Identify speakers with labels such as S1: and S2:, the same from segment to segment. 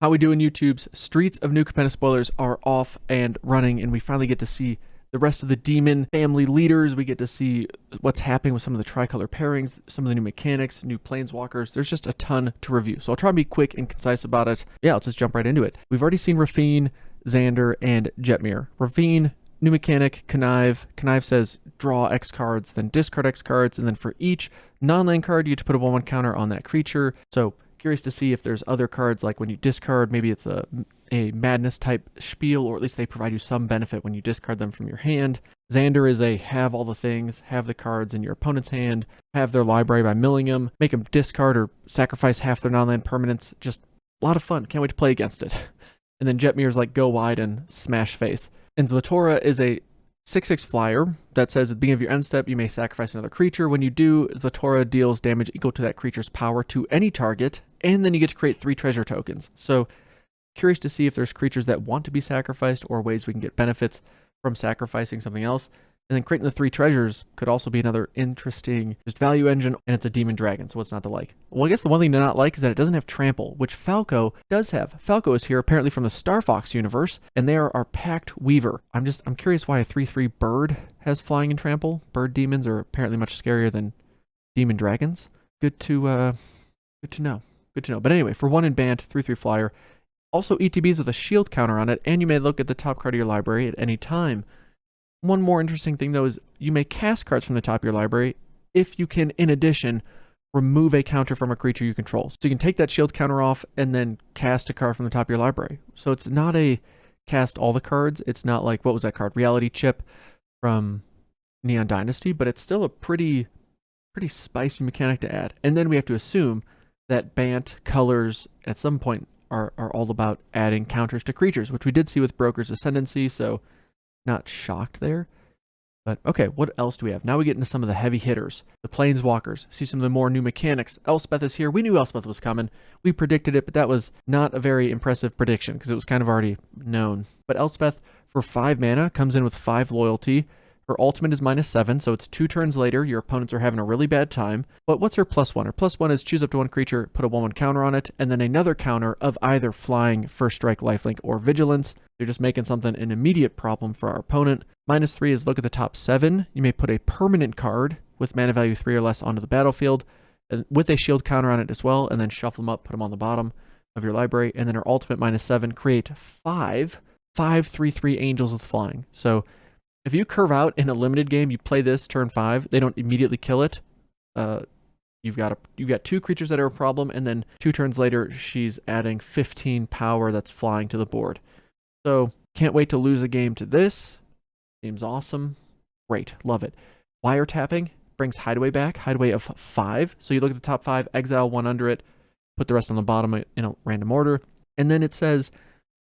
S1: How we doing, YouTube's Streets of New Capenna spoilers are off and running, and we finally get to see the rest of the demon family leaders. We get to see what's happening with some of the tricolor pairings, some of the new mechanics, new planeswalkers. There's just a ton to review, so I'll try and be quick and concise about it. Yeah, let's just jump right into it. We've already seen Rafine, Xander, and Jetmir. Rafine, new mechanic, Connive. Connive says draw X cards, then discard X cards, and then for each non-land card, you get to put a 1/1 counter on that creature. So curious to see if there's other cards, like when you discard, maybe it's a madness type spiel, or at least they provide you some benefit when you discard them from your hand. Xander is a have all the things, have the cards in your opponent's hand, have their library by milling them, make them discard or sacrifice half their non-land permanents. Just a lot of fun. Can't wait to play against it. And then Jetmir is like go wide and smash face. And Zlatora is a 6/6 flyer that says at the beginning of your end step, you may sacrifice another creature. When you do, Zlatora deals damage equal to that creature's power to any target, and then you get to create 3 treasure tokens. So curious to see if there's creatures that want to be sacrificed or ways we can get benefits from sacrificing something else. And then creating the 3 treasures could also be another interesting just value engine, and it's a demon dragon, so what's not to like? Well, I guess the one thing to not like is that it doesn't have trample, which Falco does have. Falco is here apparently from the Star Fox universe, and they are our Pact Weaver. I'm curious why a 3/3 bird has flying and trample. Bird demons are apparently much scarier than demon dragons. Good to know. Good to know. But anyway, for 1 in Bant, 3/3 flyer. Also ETBs with a shield counter on it, and you may look at the top card of your library at any time. One more interesting thing, though, is you may cast cards from the top of your library if you can, in addition, remove a counter from a creature you control. So you can take that shield counter off and then cast a card from the top of your library. So it's not a cast all the cards. It's not like, what was that card? Reality Chip from Neon Dynasty, but it's still a pretty spicy mechanic to add. And then we have to assume that Bant colors at some point are all about adding counters to creatures, which we did see with Broker's Ascendancy, so not shocked there. But okay, what else do we have? Now we get into some of the heavy hitters. The Planeswalkers. See some of the more new mechanics. Elspeth is here. We knew Elspeth was coming. We predicted it, but that was not a very impressive prediction because it was kind of already known. But Elspeth, for 5 mana, comes in with 5 loyalty. Her ultimate is -7, so it's 2 turns later. Your opponents are having a really bad time. But what's her +1? Her +1 is choose up to 1 creature, put a 1/1 counter on it, and then another counter of either flying, first strike, lifelink, or vigilance. They're just making something an immediate problem for our opponent. -3 is look at the top 7. You may put a permanent card with mana value 3 or less onto the battlefield, and with a shield counter on it as well, and then shuffle them up, put them on the bottom of your library. And then her ultimate -7, create 5 3/3 angels with flying. So if you curve out in a limited game, you play this turn 5, they don't immediately kill it. You've got 2 creatures that are a problem, and then 2 turns later, she's adding 15 power that's flying to the board. So can't wait to lose a game to this. Seems awesome. Great, love it. Wiretapping brings Hideaway back. Hideaway of 5. So you look at the top 5, exile 1 under it, put the rest on the bottom in a random order, and then it says,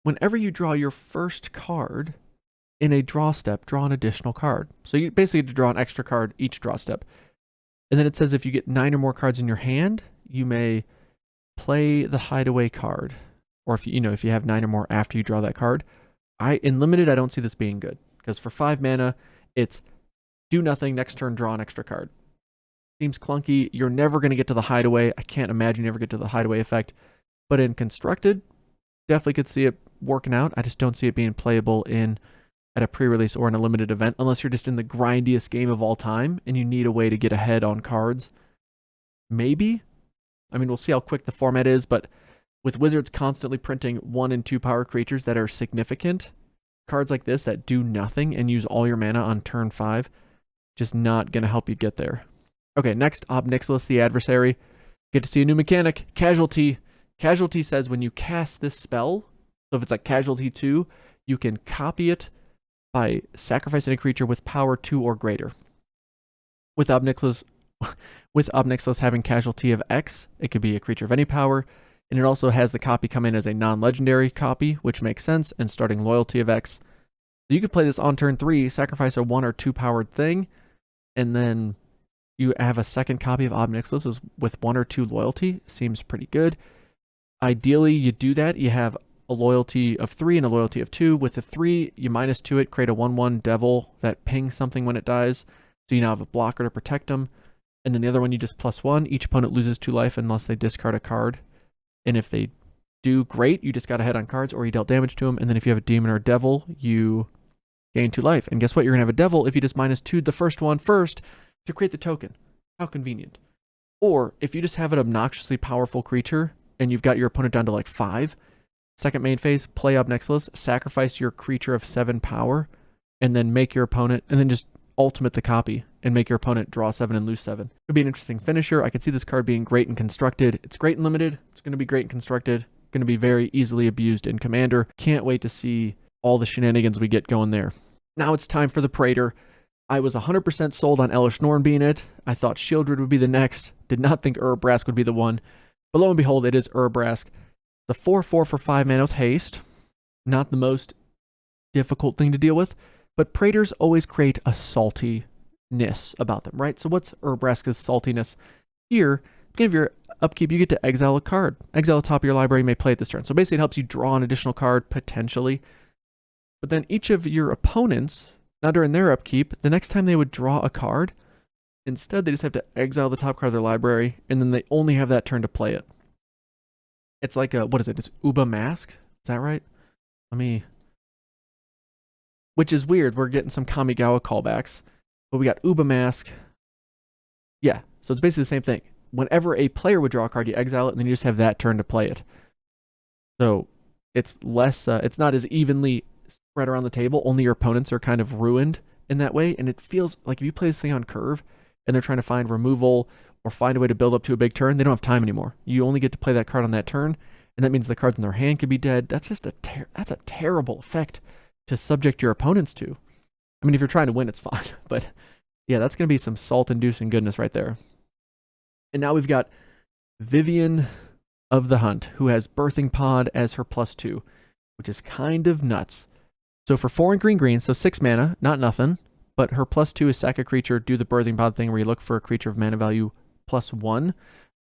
S1: whenever you draw your first card in a draw step, draw an additional card. So you basically have to draw an extra card each draw step. And then it says if you get 9 or more cards in your hand, you may play the Hideaway card. Or if you have 9 or more after you draw that card. In limited, I don't see this being good. Because for 5 mana, it's do nothing, next turn draw an extra card. Seems clunky. You're never going to get to the Hideaway. I can't imagine you ever get to the Hideaway effect. But in Constructed, definitely could see it working out. I just don't see it being playable at a pre-release or in a limited event, unless you're just in the grindiest game of all time and you need a way to get ahead on cards. Maybe. I mean, we'll see how quick the format is, but with Wizards constantly printing 1 and 2 power creatures that are significant, cards like this that do nothing and use all your mana on turn 5, just not going to help you get there. Okay, next, Ob Nixilis, the adversary. Get to see a new mechanic, Casualty. Casualty says when you cast this spell, so if it's like Casualty 2, you can copy it by sacrificing a creature with power 2 or greater. With Ob Nixilis having Casualty of X, it could be a creature of any power, and it also has the copy come in as a non-legendary copy, which makes sense, and starting loyalty of X. So you could play this on turn 3, sacrifice a 1 or 2 powered thing, and then you have a second copy of Ob Nixilis with 1 or 2 loyalty. Seems pretty good. Ideally, you do that, you have a loyalty of 3 and a loyalty of 2. With the 3, you -2 it, create a 1/1 devil that pings something when it dies. So you now have a blocker to protect them. And then the other one, you just +1. Each opponent loses 2 life unless they discard a card. And if they do great. You just got ahead on cards, or you dealt damage to them. And then if you have a demon or a devil, you gain 2 life. And guess what? You're going to have a devil if you just -2 the first one first to create the token. How convenient. Or if you just have an obnoxiously powerful creature and you've got your opponent down to like 5, second main phase, play Obnixilis, sacrifice your creature of 7 power, and then make your opponent, and then just ultimate the copy and make your opponent draw 7 and lose 7. It would be an interesting finisher. I could see this card being great and constructed. It's great and limited. It's going to be great and constructed. Going to be very easily abused in Commander. Can't wait to see all the shenanigans we get going there. Now it's time for the Praetor. I was 100% sold on Elish Norn being it. I thought Shieldred would be the next. Did not think Urabrask would be the one. But lo and behold, it is Urabrask. The 4/4 for 5 mana with haste. Not the most difficult thing to deal with. But Praetors always create a saltiness about them, right? So what's Urabrask's saltiness? Here, beginning of your upkeep, you get to exile a card. Exile the top of your library, you may play it this turn. So basically it helps you draw an additional card, potentially. But then each of your opponents, now during their upkeep, the next time they would draw a card, instead they just have to exile the top card of their library, and then they only have that turn to play it. It's like a, what is it? It's Uba Mask? Is that right? Which is weird. We're getting some Kamigawa callbacks. But we got Uba Mask. Yeah, so it's basically the same thing. Whenever a player would draw a card, you exile it, and then you just have that turn to play it. So it's less, it's not as evenly spread around the table. Only your opponents are kind of ruined in that way. And it feels like if you play this thing on curve, and they're trying to find removal or find a way to build up to a big turn, they don't have time anymore. You only get to play that card on that turn, and that means the cards in their hand could be dead. That's just that's a terrible effect to subject your opponents to. I mean, if you're trying to win, it's fine. But yeah, that's going to be some salt-inducing goodness right there. And now we've got Vivian of the Hunt, who has Birthing Pod as her +2, which is kind of nuts. So for 4 and green, so 6 mana, not nothing, but her +2 is sack a creature, do the Birthing Pod thing where you look for a creature of mana value +1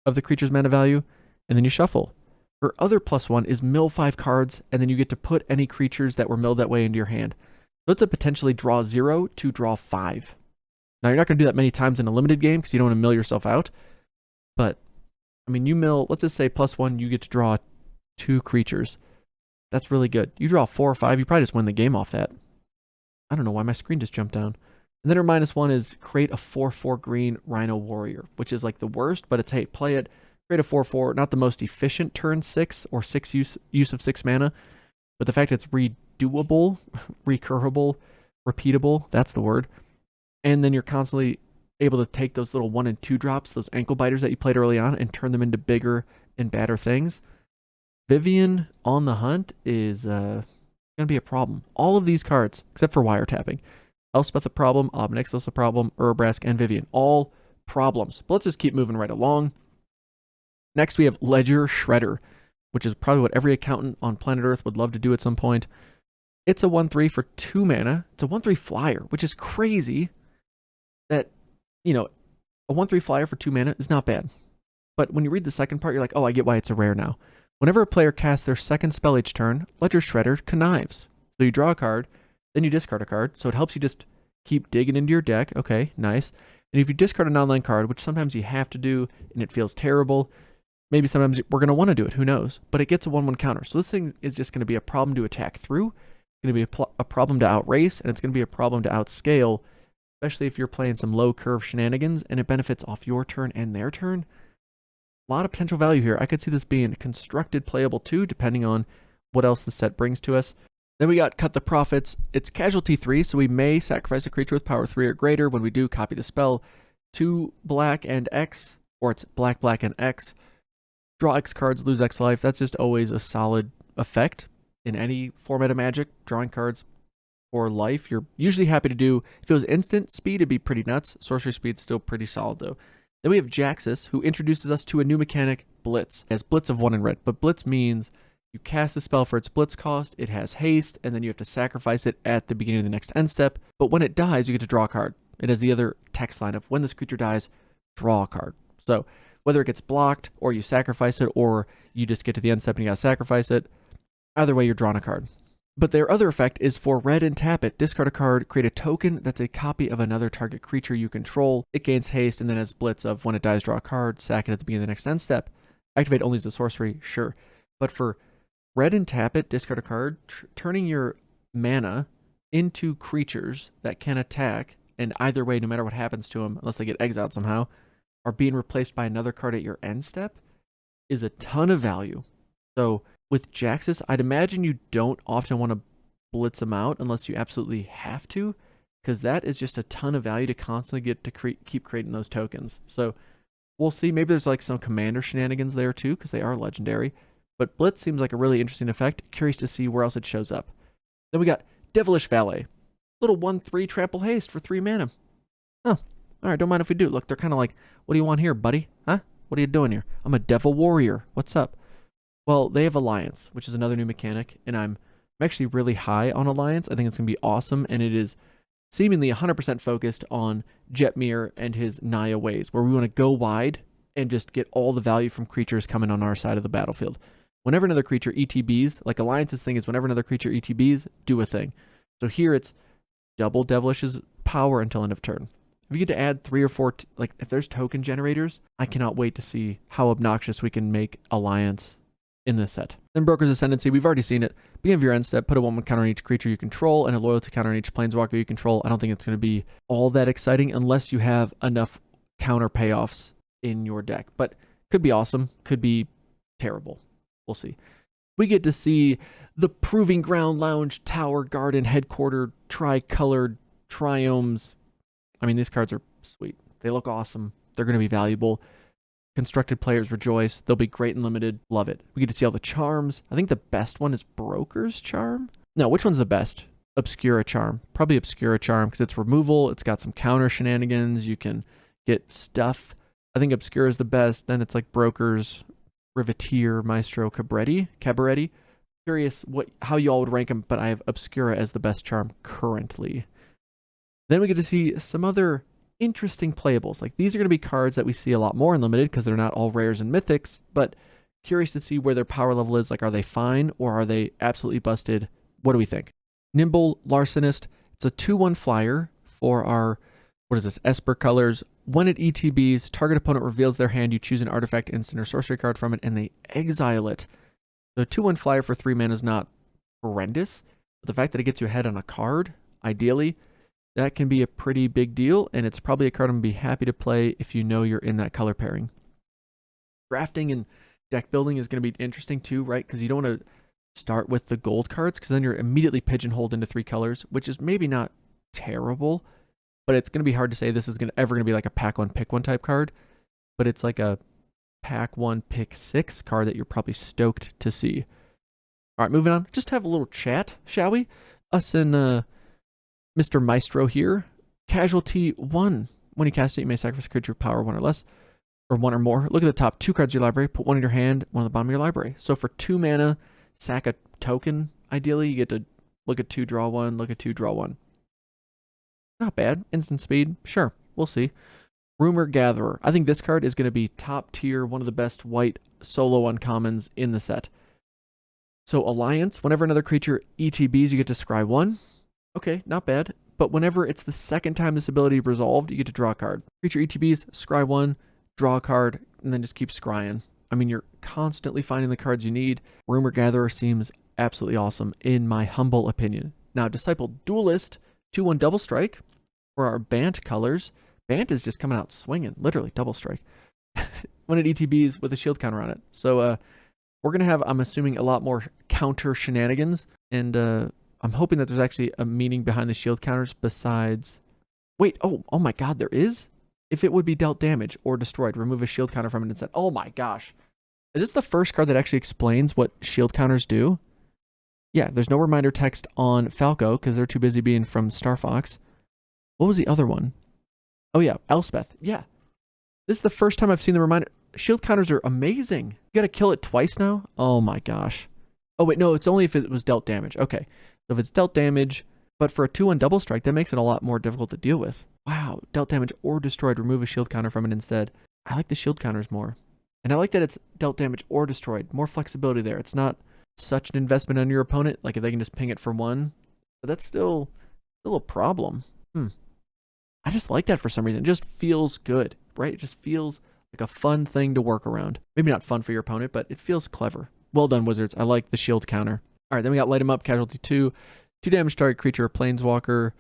S1: of the creature's mana value, and then you shuffle. Her other +1 is mill 5 cards, and then you get to put any creatures that were milled that way into your hand. So it's a potentially draw 0 to draw 5. Now, you're not going to do that many times in a limited game because you don't want to mill yourself out. But, I mean, you mill, let's just say +1, you get to draw 2 creatures. That's really good. You draw 4 or 5, you probably just win the game off that. I don't know why my screen just jumped down. And then her -1 is create a 4/4 green Rhino Warrior, which is like the worst, but it's, hey, play it. Create a 4/4, not the most efficient turn 6 or 6 use of 6 mana, but the fact it's redoable, recurable, repeatable, that's the word. And then you're constantly able to take those little 1 and 2 drops, those ankle biters that you played early on, and turn them into bigger and badder things. Vivian on the Hunt is going to be a problem. All of these cards, except for wiretapping, Elspeth a problem, Obnixilis a problem, Urabrask, and Vivian, all problems. But let's just keep moving right along. Next, we have Ledger Shredder, which is probably what every accountant on planet Earth would love to do at some point. It's a 1/3 for 2 mana. It's a 1/3 flyer, which is crazy that, you know, a 1/3 flyer for 2 mana is not bad. But when you read the second part, you're like, oh, I get why it's a rare now. Whenever a player casts their second spell each turn, Ledger Shredder connives. So you draw a card, then you discard a card, so it helps you just keep digging into your deck. Okay, nice. And if you discard a non-land card, which sometimes you have to do, and it feels terrible, maybe sometimes we're going to want to do it, who knows? But it gets a 1/1 counter. So this thing is just going to be a problem to attack through, it's going to be a problem to outrace, and it's going to be a problem to outscale, especially if you're playing some low curve shenanigans, and it benefits off your turn and their turn. A lot of potential value here. I could see this being constructed playable too, depending on what else the set brings to us. Then we got Cut the Profits. It's casualty 3, so we may sacrifice a creature with power 3 or greater. When we do, copy the spell. 2 black and X, or it's black, black, and X. Draw X cards, lose X life. That's just always a solid effect in any format of Magic. Drawing cards for life, you're usually happy to do. If it was instant speed, it'd be pretty nuts. Sorcery speed's still pretty solid, though. Then we have Jaxus, who introduces us to a new mechanic, Blitz. It has Blitz of 1 in red, but Blitz means you cast a spell for its Blitz cost, it has haste, and then you have to sacrifice it at the beginning of the next end step. But when it dies, you get to draw a card. It has the other text line of when this creature dies, draw a card. So whether it gets blocked, or you sacrifice it, or you just get to the end step and you gotta sacrifice it, either way, you're drawing a card. But their other effect is for red and tap it, discard a card, create a token that's a copy of another target creature you control. It gains haste and then has Blitz of when it dies, draw a card, sack it at the beginning of the next end step. Activate only as a sorcery, sure. But for Red and tap it, discard a card, turning your mana into creatures that can attack, and either way, no matter what happens to them, unless they get exiled somehow, are being replaced by another card at your end step, is a ton of value. So with Jaxus, I'd imagine you don't often want to blitz them out unless you absolutely have to, because that is just a ton of value to constantly get to keep creating those tokens. So we'll see. Maybe there's like some commander shenanigans there too, because they are legendary. But Blitz seems like a really interesting effect. Curious to see where else it shows up. Then we got Devilish Valet. Little 1/3 trample haste for 3 mana. Oh, alright, don't mind if we do. Look, they're kind of like, what do you want here, buddy? Huh? What are you doing here? I'm a Devil Warrior. What's up? Well, they have Alliance, which is another new mechanic, and I'm actually really high on Alliance. I think it's going to be awesome, and it is seemingly 100% focused on Jetmir and his Naya ways, where we want to go wide and just get all the value from creatures coming on our side of the battlefield. Whenever another creature ETBs, like Alliance's thing is whenever another creature ETBs, do a thing. So here it's double Devilish's power until end of turn. If you get to add 3 or 4, like if there's token generators, I cannot wait to see how obnoxious we can make Alliance in this set. Then Broker's Ascendancy, we've already seen it. Beginning of your end step, put a 1/1 counter on each creature you control and a loyalty counter on each Planeswalker you control. I don't think it's going to be all that exciting unless you have enough counter payoffs in your deck. But could be awesome, could be terrible. We'll see. We get to see the Proving Ground Lounge, Tower Garden, Headquarter, Tricolored, Triomes. I mean, these cards are sweet. They look awesome. They're going to be valuable. Constructed players rejoice. They'll be great and limited. Love it. We get to see all the charms. I think the best one is Broker's Charm. No, which one's the best? Obscura Charm. Probably Obscura Charm because it's removal. It's got some counter shenanigans. You can get stuff. I think Obscura is the best. Then it's like Broker's, Riveteer, Maestro, Cabaretti. Curious how you all would rank them, but I have Obscura as the best charm currently. Then we get to see some other interesting playables. Like these are going to be cards that we see a lot more in Limited because they're not all rares and mythics, but curious to see where their power level is. Like, are they fine or are they absolutely busted? What do we think? Nimble Larcenist. It's a 2/1 flyer for our, what is this, Esper colors. When it ETBs, target opponent reveals their hand, you choose an artifact, instant, or sorcery card from it, and they exile it. The 2/1 flyer for 3 mana is not horrendous, but the fact that it gets you ahead on a card, ideally, that can be a pretty big deal, and it's probably a card I'm going to be happy to play if you know you're in that color pairing. Drafting and deck building is going to be interesting too, right? Because you don't want to start with the gold cards, because then you're immediately pigeonholed into 3 colors, which is maybe not terrible, but it's going to be hard to say this is ever going to be like a pack 1, pick 1 type card, but it's like a pack 1, pick 6 card that you're probably stoked to see. All right, moving on. Just have a little chat, shall we? Us and Mr. Maestro here. Casualty 1. When you cast it, you may sacrifice a creature power 1 or less, or 1 or more. Look at the top 2 cards of your library. Put 1 in your hand, 1 on the bottom of your library. So for 2 mana, sack a token. Ideally, you get to look at 2, draw 1, look at 2, draw 1. Not bad. Instant speed. Sure. We'll see. Rumor Gatherer. I think this card is going to be top tier, one of the best white solo uncommons in the set. So Alliance, whenever another creature ETBs, you get to scry 1. Okay, not bad. But whenever it's the second time this ability is resolved, you get to draw a card. Creature ETBs, scry 1, draw a card, and then just keep scrying. I mean, you're constantly finding the cards you need. Rumor Gatherer seems absolutely awesome, in my humble opinion. Now, Disciple Duelist, 2/1 double strike for our Bant colors. Bant is just coming out swinging, literally double strike. When it ETBs with a shield counter on it. So we're going to have, I'm assuming, a lot more counter shenanigans. And I'm hoping that there's actually a meaning behind the shield counters besides... Wait, oh my god, there is? If it would be dealt damage or destroyed, remove a shield counter from it instead. Oh my gosh. Is this the first card that actually explains what shield counters do? Yeah, there's no reminder text on Falco because they're too busy being from Star Fox. What was the other one? Oh yeah, Elspeth. Yeah. This is the first time I've seen the reminder. Shield counters are amazing. You gotta kill it twice now? Oh my gosh. Oh wait, no, it's only if it was dealt damage. Okay. So if it's dealt damage, but for a 2/1 double strike, that makes it a lot more difficult to deal with. Wow. Dealt damage or destroyed, remove a shield counter from it instead. I like the shield counters more. And I like that it's dealt damage or destroyed. More flexibility there. It's not such an investment on your opponent, like if they can just ping it for 1. But that's still a problem. I just like that for some reason. It just feels good, right? It just feels like a fun thing to work around. Maybe not fun for your opponent, but it feels clever. Well done, Wizards. I like the shield counter. All right, then we got Light 'em Up, Casualty 2. 2 damage target creature or Planeswalker.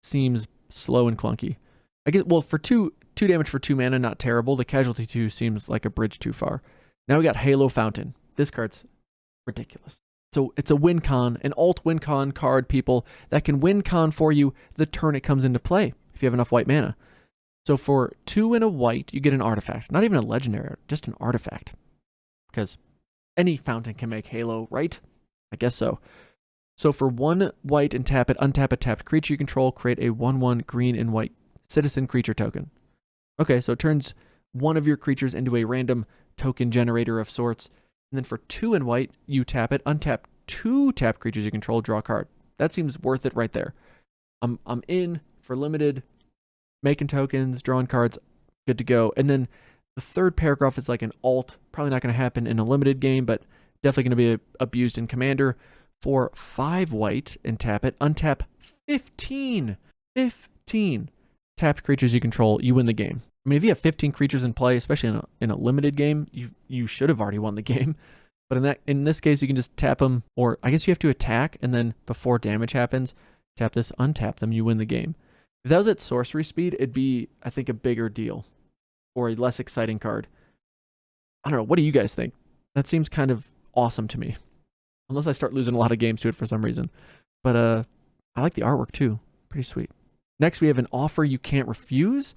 S1: Seems slow and clunky. I guess, well, for 2 damage for 2 mana, not terrible. The Casualty 2 seems like a bridge too far. Now we got Halo Fountain. This card's ridiculous. So it's a win con, an alt win con card, people, that can win con for you the turn it comes into play if you have enough white mana. So for 2 and a white, you get an artifact. Not even a legendary, just an artifact. Because any fountain can make Halo, right? I guess so. So for 1 white and tap it, untap a tapped creature you control, create a 1/1 green and white citizen creature token. Okay, so it turns one of your creatures into a random token generator of sorts. And then for 2 and white, you tap it, untap 2 tap creatures you control, draw a card. That seems worth it right there. I'm in for limited, making tokens, drawing cards, good to go. And then the third paragraph is like an alt, probably not going to happen in a limited game, but definitely going to be abused in Commander. For 5 white and tap it, untap 15 tapped creatures you control, you win the game. I mean, if you have 15 creatures in play, especially in a limited game, you should have already won the game. But in this case, you can just tap them, or I guess you have to attack, and then before damage happens, tap this, untap them, you win the game. If that was at sorcery speed, it'd be, I think, a bigger deal, or a less exciting card. I don't know, what do you guys think? That seems kind of awesome to me. Unless I start losing a lot of games to it for some reason. But I like the artwork too. Pretty sweet. Next, we have an offer you can't refuse,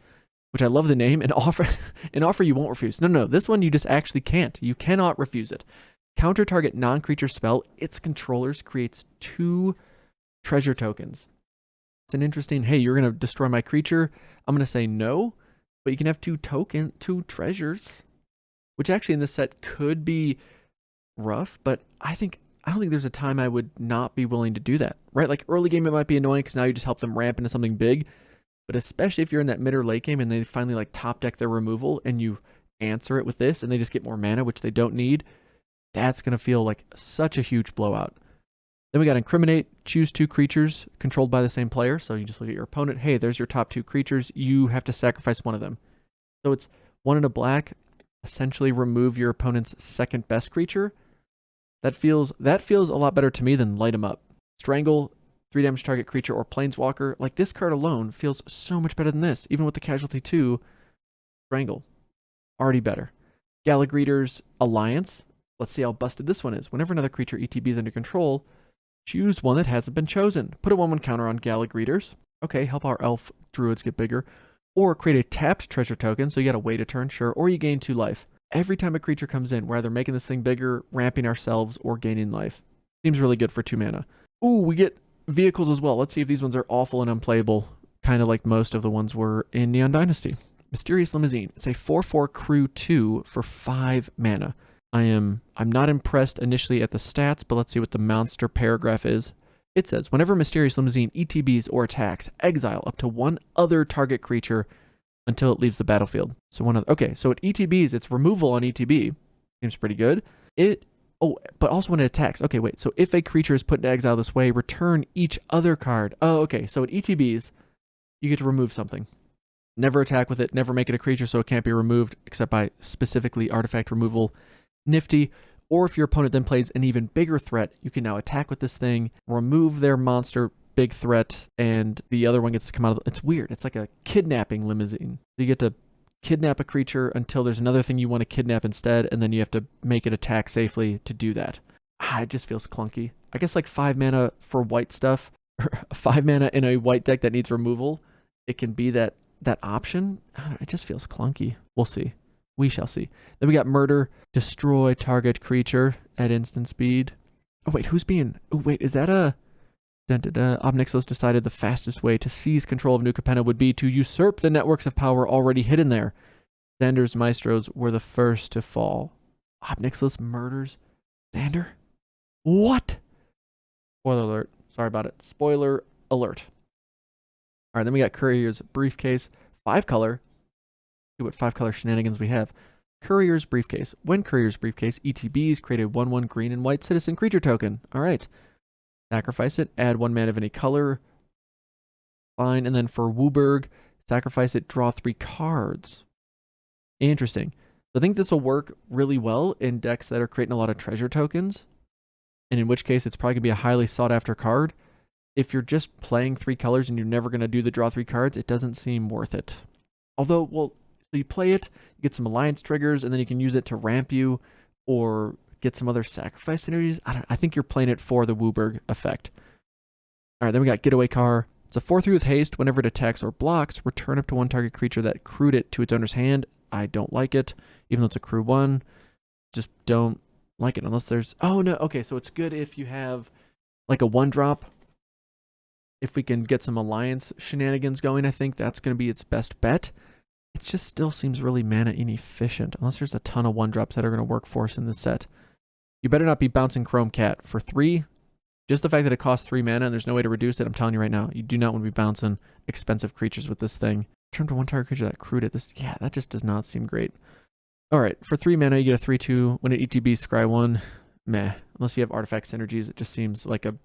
S1: which I love the name. An offer you won't refuse. No, this one you just actually can't. You cannot refuse it. Counter target non-creature spell. Its controllers creates 2 treasure tokens. It's an interesting, hey, you're going to destroy my creature. I'm going to say no, but you can have 2 treasures, which actually in this set could be rough, but I don't think there's a time I would not be willing to do that, right? Like early game, it might be annoying because now you just help them ramp into something big, but especially if you're in that mid or late game and they finally like top deck their removal and you answer it with this and they just get more mana, which they don't need, that's going to feel like such a huge blowout. Then we got Incriminate, choose 2 creatures controlled by the same player. So you just look at your opponent, hey, there's your top 2 creatures, you have to sacrifice one of them. So it's 1 and a black, essentially remove your opponent's second best creature. That feels a lot better to me than Light 'em Up. Strangle, 3 damage target creature or Planeswalker. Like this card alone feels so much better than this. Even with the Casualty 2, Strangle, already better. Gallagreater's Alliance. Let's see how busted this one is. Whenever another creature ETB is under control, choose one that hasn't been chosen. Put a 1/1 counter on Gallagreaters. Okay, help our elf druids get bigger. Or create a tapped treasure token, so you gotta wait a turn, sure, or you gain 2 life. Every time a creature comes in, we're either making this thing bigger, ramping ourselves, or gaining life. Seems really good for 2 mana. Ooh, we get vehicles as well. Let's see if these ones are awful and unplayable, kind of like most of the ones were in Neon Dynasty. Mysterious Limousine. It's a 4/4 crew 2 for 5 mana. I'm not impressed initially at the stats, but let's see what the monster paragraph is. It says, whenever Mysterious Limousine ETBs or attacks, exile up to 1 other target creature until it leaves the battlefield. So okay, so it ETBs, it's removal on ETB. Seems pretty good. But also when it attacks. Okay, wait, so if a creature is put into exile this way, return each other card. Oh, okay, so it ETBs, you get to remove something. Never attack with it, never make it a creature, so it can't be removed except by specifically artifact removal. Nifty. Or if your opponent then plays an even bigger threat, you can now attack with this thing, remove their monster big threat, and the other one gets to come out of it's weird. It's like a kidnapping limousine. You get to kidnap a creature until there's another thing you want to kidnap instead, and then you have to make it attack safely to do that. It just feels clunky. I guess like 5 mana for white stuff, or 5 mana in a white deck that needs removal, it can be that option. I don't know, it just feels clunky. We'll see. We shall see. Then we got Murder, destroy target creature at instant speed. Oh wait, is that a... Obnixilis decided the fastest way to seize control of New Capenna would be to usurp the networks of power already hidden there. Xander's Maestros were the first to fall. Obnixilis murders Xander? What? Spoiler alert. Sorry about it. Spoiler alert. All right, then we got Courier's Briefcase. 5-color. See what 5-color shenanigans we have. Courier's Briefcase. When Courier's Briefcase ETBs, create a 1/1 green and white citizen creature token. All right. Sacrifice it, add 1 mana of any color. Fine, and then for Wooburg, sacrifice it, draw 3 cards. Interesting. I think this will work really well in decks that are creating a lot of treasure tokens, and in which case it's probably going to be a highly sought after card. If you're just playing 3 colors and you're never going to do the draw 3 cards, it doesn't seem worth it. Although, well, so you play it, you get some alliance triggers, and then you can use it to ramp you or get some other sacrifice synergies. I think you're playing it for the Wooburg effect. All right, then we got Getaway Car. It's a 4/3 with haste. Whenever it attacks or blocks, return up to 1 target creature that crewed it to its owner's hand. I don't like it, even though it's a crew 1. Just don't like it unless there's... Oh, no. Okay, so it's good if you have like a 1-drop. If we can get some alliance shenanigans going, I think that's going to be its best bet. It just still seems really mana inefficient, unless there's a ton of 1-drops that are going to work for us in this set. You better not be bouncing Chrome Cat for 3. Just the fact that it costs 3 mana and there's no way to reduce it, I'm telling you right now, you do not want to be bouncing expensive creatures with this thing. Turn to 1 target creature that crewed it. That just does not seem great. Alright, for 3 mana, you get a 3/2. When it ETBs, scry 1. Meh. Unless you have artifact synergies, it just seems like a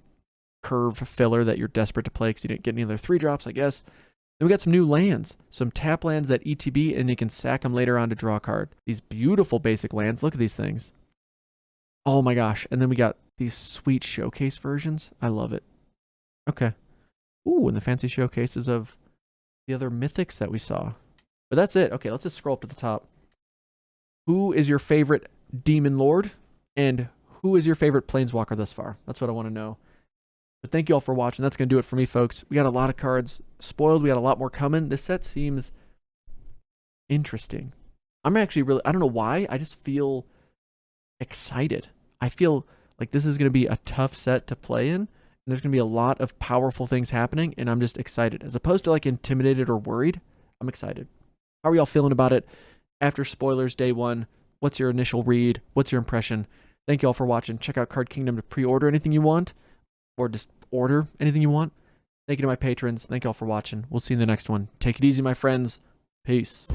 S1: curve filler that you're desperate to play because you didn't get any other 3-drops, I guess. Then we got some new lands. Some tap lands that ETB, and you can sack them later on to draw a card. These beautiful basic lands. Look at these things. Oh my gosh. And then we got these sweet showcase versions. I love it. Okay. Ooh, and the fancy showcases of the other mythics that we saw. But that's it. Okay, let's just scroll up to the top. Who is your favorite Demon Lord? And who is your favorite Planeswalker thus far? That's what I want to know. But thank you all for watching. That's going to do it for me, folks. We got a lot of cards spoiled. We got a lot more coming. This set seems interesting. I'm actually really... I don't know why. I just feel excited. I feel like this is going to be a tough set to play in. And there's going to be a lot of powerful things happening. And I'm just excited. As opposed to like intimidated or worried, I'm excited. How are y'all feeling about it after spoilers day 1? What's your initial read? What's your impression? Thank you all for watching. Check out Card Kingdom to pre-order anything you want. Or just order anything you want. Thank you to my patrons. Thank you all for watching. We'll see you in the next one. Take it easy, my friends. Peace.